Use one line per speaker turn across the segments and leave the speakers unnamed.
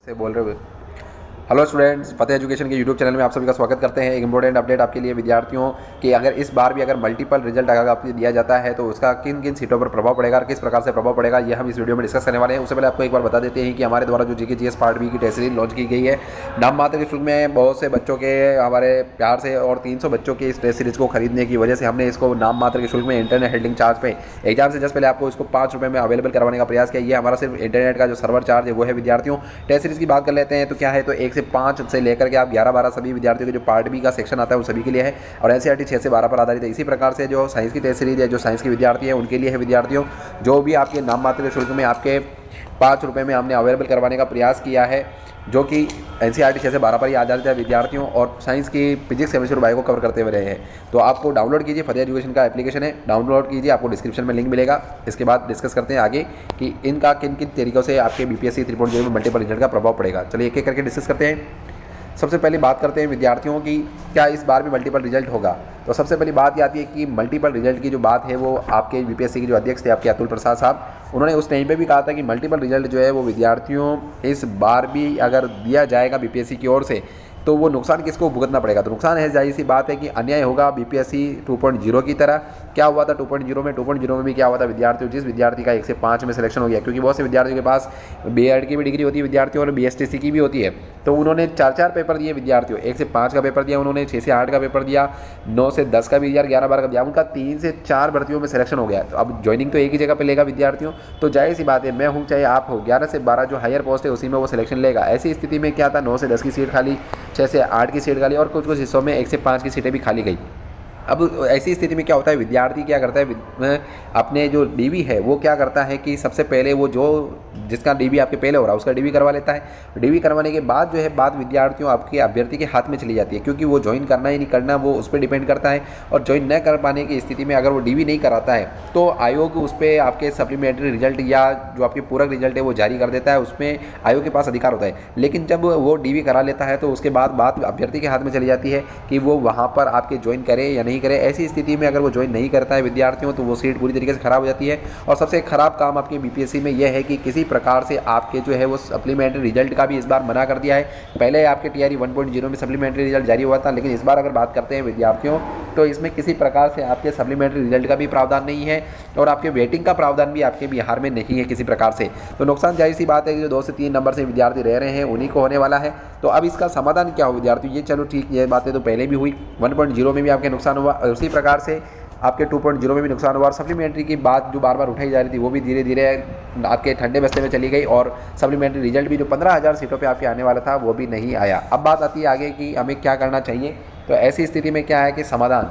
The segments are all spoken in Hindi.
से बोल रहे हो। हेलो स्टूडेंट्स, फतेह एजुकेशन के यूट्यूब चैनल में आप सभी का स्वागत करते हैं। एक इंपॉर्टेंट अपडेट आपके लिए विद्यार्थियों कि अगर इस बार भी अगर मल्टीपल रिजल्ट अगर आपको दिया जाता है तो उसका किन किन सीटों पर प्रभाव पड़ेगा और किस प्रकार से प्रभाव पड़ेगा, ये हम इस वीडियो में डिस्कस करने वाले हैं। उससे पहले आपको एक बार बता देते हैं कि हमारे द्वारा जो जीके जीएस पार्ट बी की टेस्ट सीरीज लॉन्च की गई है, नाम मात्र के शुल्क में बहुत से बच्चों के हमारे प्यार से और 300 बच्चों के इस टेस्ट सीरीज को खरीदने की वजह से हमने इसको नाम मात्र के शुल्क में इंटरनेट हेल्डिंग चार्ज पे एग्जाम से जस्ट पहले आपको इसको 5 रुपये में अवेलेबल करवाने का प्रयास किया। ये हमारा सिर्फ इंटरनेट का जो सर्वर चार्ज है वो है। विद्यार्थियों, टेस्ट सीरीज की बात कर लेते हैं तो क्या है, तो 1 से 5 से लेकर के आप 11-12 सभी विद्यार्थियों के जो पार्ट बी का सेक्शन आता है वो सभी के लिए है और एनसीईआरटी 6 से 12 पर आधारित है। इसी प्रकार से जो साइंस की टेस्ट सीरीज है, जो साइंस के विद्यार्थी हैं उनके लिए है। विद्यार्थियों, जो भी आपके नाम मात्र के शुल्क में आपके 5 रुपये में हमने अवेलेबल करवाने का प्रयास किया है, जो कि एनसीईआरटी 6 से 12 पर ही आधारित है विद्यार्थियों, और साइंस की फिजिक्स केमिस्ट्री और बायो को कवर करते हुए रहे हैं। तो आपको डाउनलोड कीजिए, फतेह एजुकेशन का एप्लीकेशन है, डाउनलोड कीजिए, आपको डिस्क्रिप्शन में लिंक मिलेगा। इसके बाद डिस्कस करते हैं आगे कि इनका किन किन तरीक़ों से आपके बीपीएससी 3.0 में मल्टीपल रिजल्ट का प्रभाव पड़ेगा। चलिए एक एक करके डिस्कस करते हैं। सबसे पहले बात करते हैं विद्यार्थियों की, क्या इस बार भी मल्टीपल रिजल्ट होगा। तो सबसे पहली बात ये आती है कि मल्टीपल रिजल्ट की जो बात है वो आपके बीपीएससी के जो अध्यक्ष थे आपके अतुल प्रसाद साहब, उन्होंने उस टाइम पे भी कहा था कि मल्टीपल रिजल्ट जो है वो विद्यार्थियों इस बार भी अगर दिया जाएगा बीपीएससी की ओर से तो वो नुकसान किसको भुगतना पड़ेगा। तो नुकसान है, जाहिर सी बात है कि अन्याय होगा बीपीएससी 2.0 की तरह। क्या हुआ था 2.0 में? 2.0 में भी क्या हुआ था विद्यार्थियों, जिस विद्यार्थी का 1 से 5 में सिलेक्शन हो गया, क्योंकि बहुत से विद्यार्थियों के पास बीएड की भी डिग्री होती है विद्यार्थियों और बीएसटीसी की भी होती है, तो उन्होंने 4-4 पेपर दिए विद्यार्थियों। 1 से 5 का पेपर दिया उन्होंने, 6 से 8 का पेपर दिया, 9 से 10 का भी दिया, 11-12 का दिया, उनका 3 से 4 भर्तियों में सिलेक्शन हो गया। तो अब ज्वाइनिंग तो एक ही जगह पे लेगा विद्यार्थियों, तो जाहिर सी बात है मैं हूँ चाहे आप हो, 11 से 12 जो हायर पोस्ट है उसी में वो सिलेक्शन लेगा। ऐसी स्थिति में क्या था, 9 से 10 की सीट खाली, 6 से 8 की सीट खाली और कुछ कुछ हिस्सों में 1 से 5 की सीटें भी खाली गई। अब ऐसी स्थिति में क्या होता है, विद्यार्थी क्या करता है, अपने जो डीवी है वो क्या करता है कि सबसे पहले वो जो जिसका डीवी आपके पहले हो रहा है उसका डीवी करवा लेता है। डीवी करवाने के बाद जो है बात विद्यार्थियों आपके अभ्यर्थी के हाथ में चली जाती है, क्योंकि वो ज्वाइन करना ही नहीं करना वो उस पर डिपेंड करता है। और ज्वाइन न कर पाने की स्थिति में अगर वो डीवी नहीं कराता है तो आयोग उस पर आपके सप्लीमेंट्री रिजल्ट या जो आपके पूरक रिजल्ट है वो जारी कर देता है, उसमें आयोग के पास अधिकार होता है। लेकिन जब वो डीवी करा लेता है तो उसके बाद बात अभ्यर्थी के हाथ में चली जाती है कि वो वहाँ पर आपके ज्वाइन करे या नहीं करे। ऐसी स्थिति में अगर वो ज्वाइन नहीं करता है विद्यार्थियों तो वो सीट पूरी तरीके से खराब हो जाती है। और सबसे खराब काम आपके बीपीएससी में यह है कि किसी प्रकार से आपके जो है वो सप्लीमेंट्री रिजल्ट का भी इस बार मना कर दिया है। पहले आपके टीआरई 1.0 में सप्लीमेंट्री रिजल्ट जारी हुआ था, लेकिन इस बार अगर बात करते हैं विद्यार्थियों तो इसमें किसी प्रकार से आपके सप्लीमेंट्री रिजल्ट का भी प्रावधान नहीं है और आपके वेटिंग का प्रावधान भी आपके बिहार में नहीं है किसी प्रकार से। तो नुकसान जाहिर सी बात है कि जो 2 से 3 नंबर से विद्यार्थी रह रहे हैं उन्हीं को होने वाला है। तो अब इसका समाधान क्या हो विद्यार्थियों, ये चलो ठीक, ये बातें तो पहले भी हुई, 1.0 में भी आपके नुकसान हुआ और उसी प्रकार से आपके 2.0 में भी नुकसान हुआ। और सप्लीमेंट्री की बात जो बार बार उठाई जा रही थी वो भी धीरे धीरे आपके ठंडे बस्ते में चली गई और सप्लीमेंट्री रिजल्ट भी जो 15,000 सीटों पे आपके आने वाला था वो भी नहीं आया। अब बात आती है आगे कि हमें क्या करना चाहिए। तो ऐसी स्थिति में क्या है कि समाधान,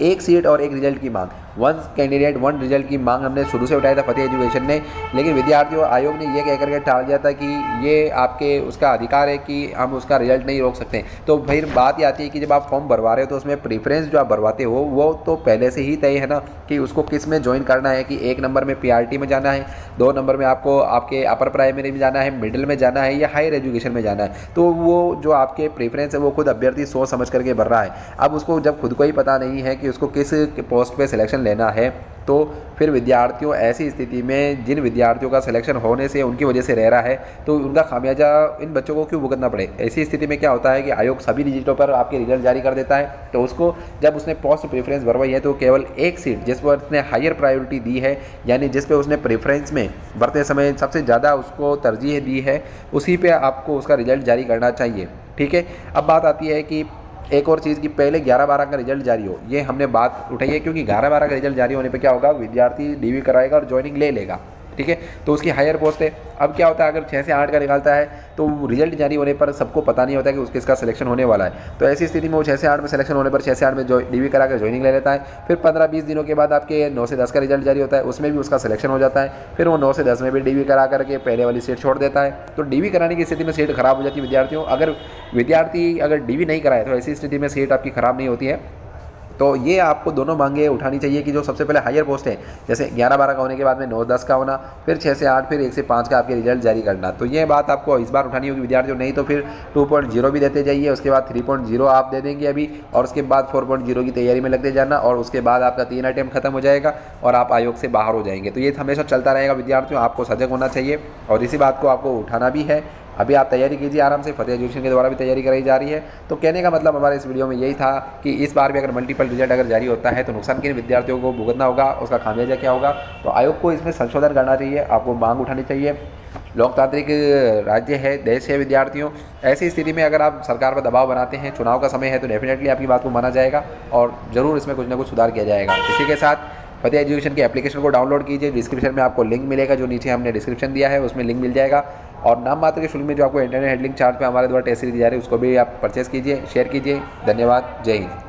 1 सीट और 1 रिजल्ट की मांग, 1 कैंडिडेट 1 रिजल्ट की मांग हमने शुरू से उठाया था फतेह एजुकेशन ने, लेकिन विद्यार्थियों आयोग ने ये कह करके टाल दिया था कि ये आपके उसका अधिकार है कि हम उसका रिजल्ट नहीं रोक सकते। तो फिर बात ये आती है कि जब आप फॉर्म भरवा रहे हो तो उसमें प्रेफरेंस जो आप भरवाते हो वो तो पहले से ही तय है ना कि उसको किस में ज्वाइन करना है, कि 1 नंबर में पीआरटी में जाना है, 2 नंबर में आपको आपके अपर प्राइमरी में जाना है, मिडिल में जाना है या हायर एजुकेशन में जाना है। तो वो जो आपके प्रेफरेंस है वो खुद अभ्यर्थी सोच समझ करके भर रहा है। अब उसको जब खुद को ही पता नहीं है कि उसको किस पोस्ट पे सिलेक्शन लेना है, तो फिर विद्यार्थियों ऐसी स्थिति में जिन विद्यार्थियों का सिलेक्शन होने से उनकी वजह से रह रहा है तो उनका खामियाजा इन बच्चों को क्यों भुगतना पड़े। ऐसी स्थिति में क्या होता है कि आयोग सभी रिजल्टों पर आपके रिजल्ट जारी कर देता है, तो उसको जब उसने पोस्ट प्रेफरेंस भरवाई है तो केवल 1 सीट जिस पर उसने हायर प्रायोरिटी दी है, यानी जिस पे उसने प्रेफरेंस में भरते समय सबसे ज़्यादा उसको तरजीह दी है, उसी पे आपको उसका रिजल्ट जारी करना चाहिए। ठीक है। अब बात आती है कि एक और चीज़ की पहले 11-12 का रिजल्ट जारी हो, ये हमने बात उठाई है, क्योंकि 11-12 का रिजल्ट जारी होने पे क्या होगा, विद्यार्थी डीवी कराएगा और ज्वाइनिंग ले लेगा। ठीक है, तो उसकी हायर पोस्ट है। अब क्या होता है, अगर 6 से 8 का निकालता है तो रिजल्ट जारी होने पर सबको पता नहीं होता कि उसके इसका सिलेक्शन होने वाला है। तो ऐसी स्थिति में वो 6 से 8 में सिलेक्शन होने पर 6 से 8 में जो डीवी करा कर ज्वाइनिंग ले लेता है। फिर 15-20 दिनों के बाद आपके 9 से 10 का रिजल्ट जारी होता है, उसमें भी उसका सिलेक्शन हो जाता है। फिर वो 9 से 10 में भी डीवी करा करके पहले वाली सीट छोड़ देता है। तो डीवी कराने की स्थिति में सीट खराब हो जाती है विद्यार्थियों। अगर विद्यार्थी अगर डीवी नहीं कराए तो ऐसी स्थिति में सीट आपकी खराब नहीं होती है। तो ये आपको दोनों मांगे उठानी चाहिए कि जो सबसे पहले हायर पोस्ट है, जैसे 11-12 का होने के बाद में 9-10 का होना, फिर 6 से 8, फिर 1 से 5 का आपके रिजल्ट जारी करना। तो ये बात आपको इस बार उठानी होगी विद्यार्थियों, नहीं तो फिर 2.0 भी देते जाइए, उसके बाद 3.0 आप दे देंगे अभी, और उसके बाद 4.0 की तैयारी में लगते जाना, और उसके बाद आपका 3 अटेम्प्ट खत्म हो जाएगा और आप आयोग से बाहर हो जाएंगे। तो ये हमेशा चलता रहेगा विद्यार्थियों, आपको सजग होना चाहिए और इसी बात को आपको उठाना भी है। अभी आप तैयारी कीजिए आराम से, फतेह एजुकेशन के द्वारा भी तैयारी कराई जा रही है। तो कहने का मतलब हमारे इस वीडियो में यही था कि इस बार भी अगर मल्टीपल रिजल्ट अगर जारी होता है तो नुकसान किन विद्यार्थियों को भुगतना होगा, उसका खामियाजा क्या होगा। तो आयोग को इसमें संशोधन करना चाहिए, आपको मांग उठानी चाहिए। लोकतांत्रिक राज्य है, देश है विद्यार्थियों, ऐसी स्थिति में अगर आप सरकार पर दबाव बनाते हैं, चुनाव का समय है, तो डेफिनेटली आपकी बात को माना जाएगा और ज़रूर इसमें कुछ ना कुछ सुधार किया जाएगा। इसी के साथ फतेह एजुकेशन के एप्लीकेशन को डाउनलोड कीजिए, डिस्क्रिप्शन में आपको लिंक मिलेगा, जो नीचे हमने डिस्क्रिप्शन दिया है उसमें लिंक मिल जाएगा। और नाम मात्र के शुल्क में जो आपको इंटरनेट हैंडलिंग चार्ज पे हमारे द्वारा टेस्ट सीरीज जा रही है उसको भी आप परचेस कीजिए, शेयर कीजिए। धन्यवाद, जय हिंद।